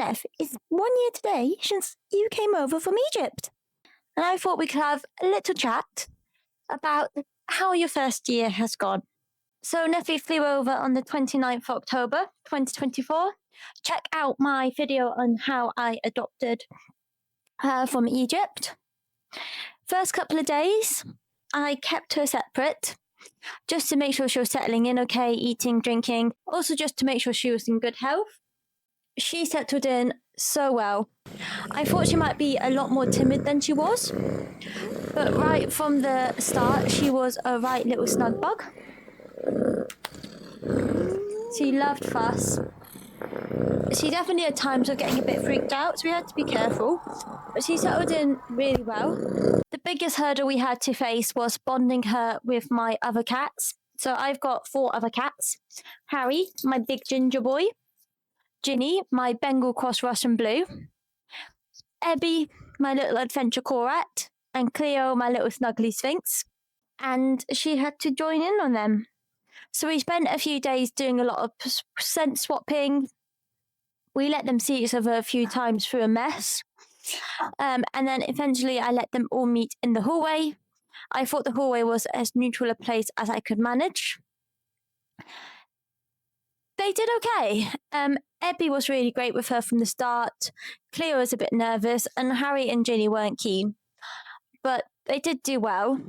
Nef, it's 1 year today since you came over from Egypt. And I thought we could have a little chat about how your first year has gone. So Nefi flew over on the 29th of October 2024. Check out my video on how I adopted her from Egypt. First couple of days, I kept her separate just to make sure she was settling in okay, eating, drinking, also just to make sure she was in good health. She settled in so well. I thought she might be a lot more timid than she was, but right from the start, she was a right little snug bug. She loved fuss. She definitely had times of getting a bit freaked out, so we had to be careful, but she settled in really well. The biggest hurdle we had to face was bonding her with my other cats. So I've got 4 other cats. Harry, my big ginger boy. Ginny, my Bengal cross Russian blue. Ebby, my little adventure corat. And Cleo, my little snuggly sphinx. And she had to join in on them. So we spent a few days doing a lot of scent swapping. We let them see each other a few times through a mess. And then eventually I let them all meet in the hallway. I thought the hallway was as neutral a place as I could manage. They did okay. Ebby was really great with her from the start. Cleo was a bit nervous, and Harry and Ginny weren't keen. But they did do well.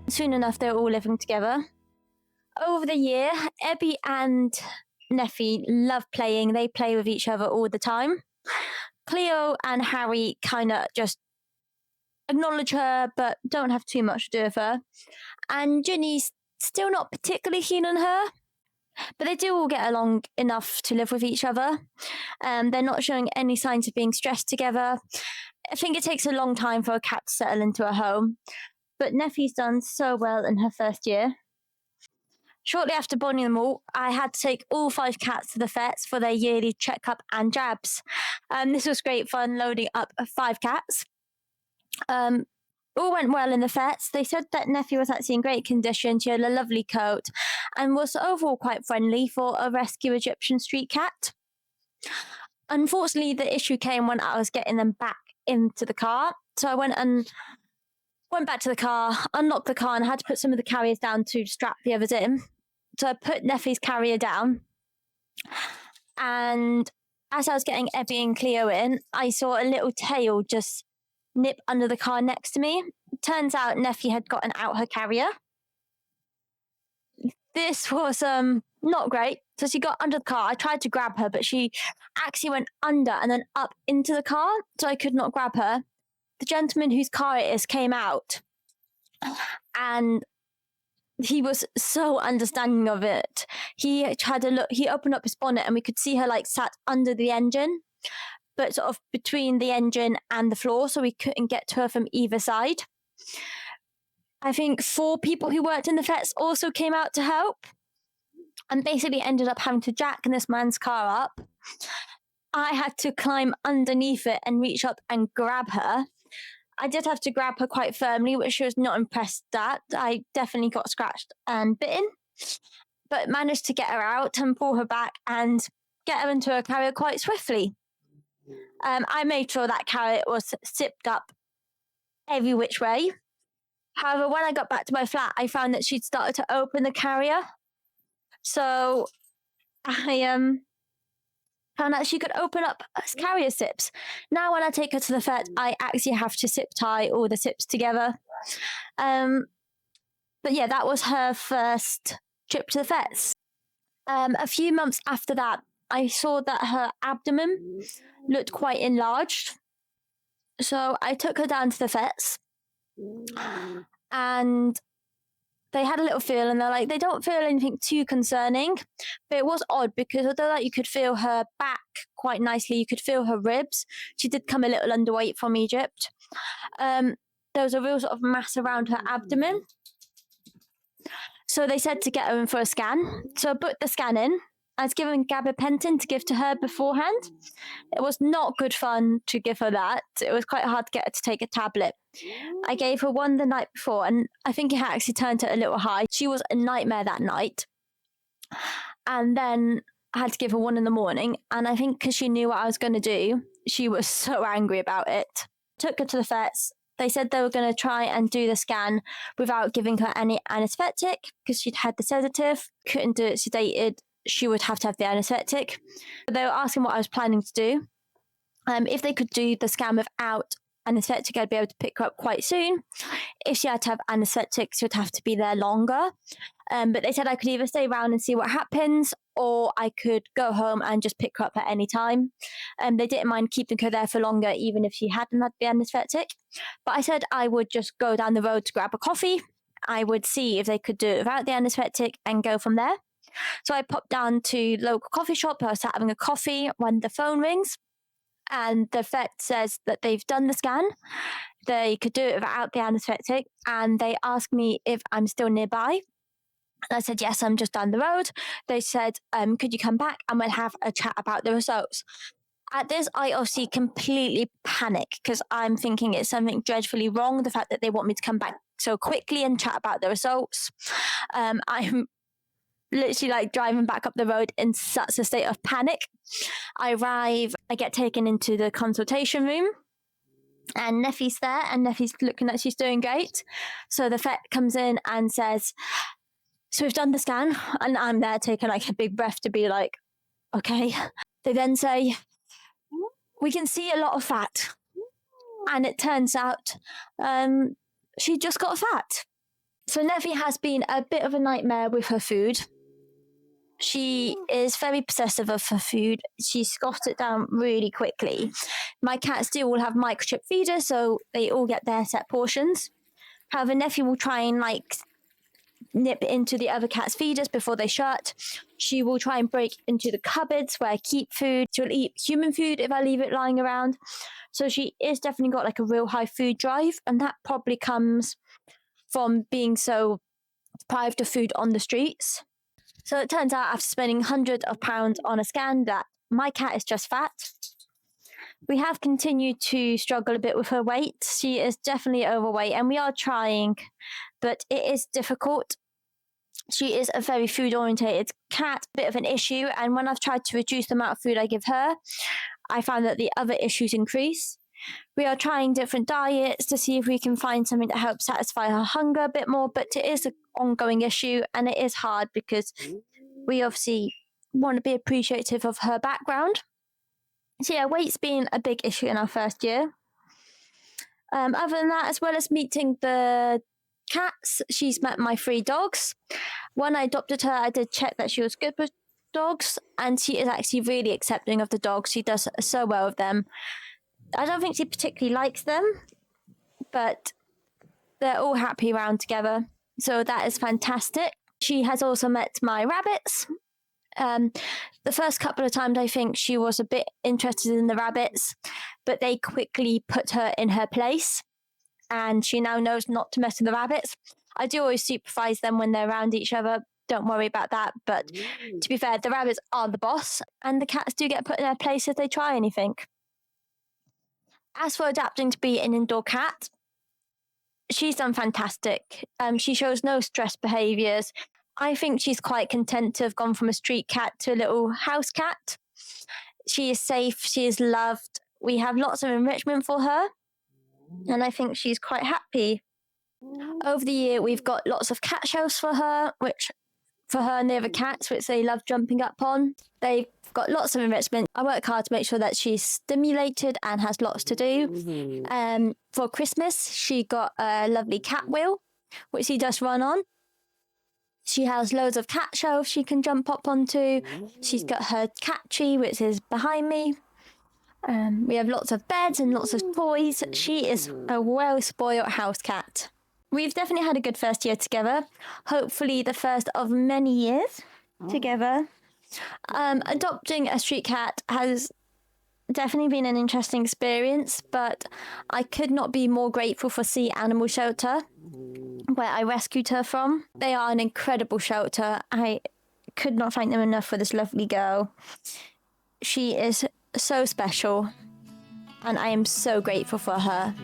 Soon enough, they were all living together. Over the year, Ebby and Nefi love playing. They play with each other all the time. Cleo and Harry kind of just acknowledge her, but don't have too much to do with her. And Ginny's still not particularly keen on her, but they do all get along enough to live with each other. They're not showing any signs of being stressed together. I think it takes a long time for a cat to settle into a home. But Nefi's done so well in her first year. Shortly after bonding them all, I had to take all 5 cats to the vets for their yearly checkup and jabs. This was great fun, loading up 5 cats. All went well in the vets. They said that Nefi was actually in great condition. She had a lovely coat and was overall quite friendly for a rescue Egyptian street cat. Unfortunately, the issue came when I was getting them back into the car. So I went back to the car, unlocked the car, and I had to put some of the carriers down to strap the others in. So I put Nefi's carrier down, and as I was getting Ebby and Cleo in, I saw a little tail just nip under the car next to me. turns out Nefi had gotten out her carrier. This was not great. So she got under the car. I tried to grab her, but she actually went under and then up into the car, so I could not grab her. The gentleman whose car it is came out, and he was so understanding of it. He tried to look, he opened up his bonnet and we could see her like sat under the engine, but sort of between the engine and the floor, so we couldn't get to her from either side. I think 4 people who worked in the vets also came out to help and basically ended up having to jack this man's car up. I had to climb underneath it and reach up and grab her. I did have to grab her quite firmly, which she was not impressed at. I definitely got scratched and bitten, but managed to get her out and pull her back and get her into her carrier quite swiftly. I made sure that carrier was zipped up every which way. However, when I got back to my flat, I found that she'd started to open the carrier. So I found out she could open up carrier zips. Now when I take her to the vet, I actually have to zip tie all the zips together. But yeah, that was her first trip to the vets. A few months after that, I saw that her abdomen looked quite enlarged. So I took her down to the vets and they had a little feel and they're like, they don't feel anything too concerning. But it was odd because although like, you could feel her back quite nicely, you could feel her ribs. She did come a little underweight from Egypt. There was a real sort of mass around her abdomen. So they said to get her in for a scan. So I booked the scan in. I was given gabapentin to give to her beforehand. It was not good fun to give her that. It was quite hard to get her to take a tablet. I gave her one the night before, and I think it actually turned her a little high. She was a nightmare that night. And then I had to give her one in the morning. And I think because she knew what I was going to do, she was so angry about it. Took her to the vets. They said they were going to try and do the scan without giving her any anesthetic because she'd had the sedative. Couldn't do it sedated. She would have to have the anesthetic. They were asking what I was planning to do. If they could do the scan without anesthetic, I'd be able to pick her up quite soon. If she had to have anesthetic, she would have to be there longer. But they said I could either stay around and see what happens, or I could go home and just pick her up at any time. They didn't mind keeping her there for longer, even if she hadn't had the anesthetic. But I said I would just go down the road to grab a coffee. I would see if they could do it without the anesthetic and go from there. So I popped down to the local coffee shop. I was sat having a coffee when the phone rings. And the vet says that they've done the scan. They could do it without the anesthetic. And they asked me if I'm still nearby. And I said, yes, I'm just down the road. They said, could you come back and we'll have a chat about the results. At this, I obviously completely panic because I'm thinking it's something dreadfully wrong. The fact that they want me to come back so quickly and chat about the results. I'm literally like driving back up the road in such a state of panic. I arrive, I get taken into the consultation room and Nefi's there and Nefi's looking like she's doing great. So the vet comes in and says, so we've done the scan, and I'm there taking like a big breath to be like, okay. They then say, we can see a lot of fat. And it turns out she just got fat. So Nefi has been a bit of a nightmare with her food. She is very possessive of her food. She scoffs it down really quickly. My cats do all have microchip feeders, so they all get their set portions. However, Nefi will try and like nip into the other cat's feeders before they shut. She will try and break into the cupboards where I keep food. She'll eat human food if I leave it lying around. So she is definitely got like a real high food drive, and that probably comes from being so deprived of food on the streets. So it turns out after spending hundreds of pounds on a scan that my cat is just fat. We have continued to struggle a bit with her weight. She is definitely overweight and we are trying, but it is difficult. She is a very food-orientated cat, a bit of an issue. And when I've tried to reduce the amount of food I give her, I found that the other issues increase. We are trying different diets to see if we can find something that helps satisfy her hunger a bit more, but it is an ongoing issue and it is hard because we obviously want to be appreciative of her background. So yeah, weight's been a big issue in our first year. Other than that, as well as meeting the cats, she's met my 3 dogs. When I adopted her, I did check that she was good with dogs, and she is actually really accepting of the dogs. She does so well with them. I don't think she particularly likes them, but they're all happy around together. So that is fantastic. She has also met my rabbits. The first couple of times, I think she was a bit interested in the rabbits, but they quickly put her in her place, and she now knows not to mess with the rabbits. I do always supervise them when they're around each other. Don't worry about that. But to be fair, the rabbits are the boss, and the cats do get put in their place if they try anything. As for adapting to be an indoor cat, she's done fantastic. She shows no stress behaviours. I think she's quite content to have gone from a street cat to a little house cat. She is safe, she is loved. We have lots of enrichment for her, and I think she's quite happy. Over the year, we've got lots of cat shelves for her, which for her and the other cats, which they love jumping up on. They've got lots of enrichment. I work hard to make sure that she's stimulated and has lots to do. For Christmas, she got a lovely cat wheel, which she does run on. She has loads of cat shelves she can jump up onto. She's got her cat tree, which is behind me. We have lots of beds and lots of toys. She is a well-spoiled house cat. We've definitely had a good first year together. Hopefully the first of many years together. Adopting a street cat has definitely been an interesting experience, but I could not be more grateful for Sea Animal Shelter, where I rescued her from. They are an incredible shelter. I could not thank them enough for this lovely girl. She is so special, and I am so grateful for her.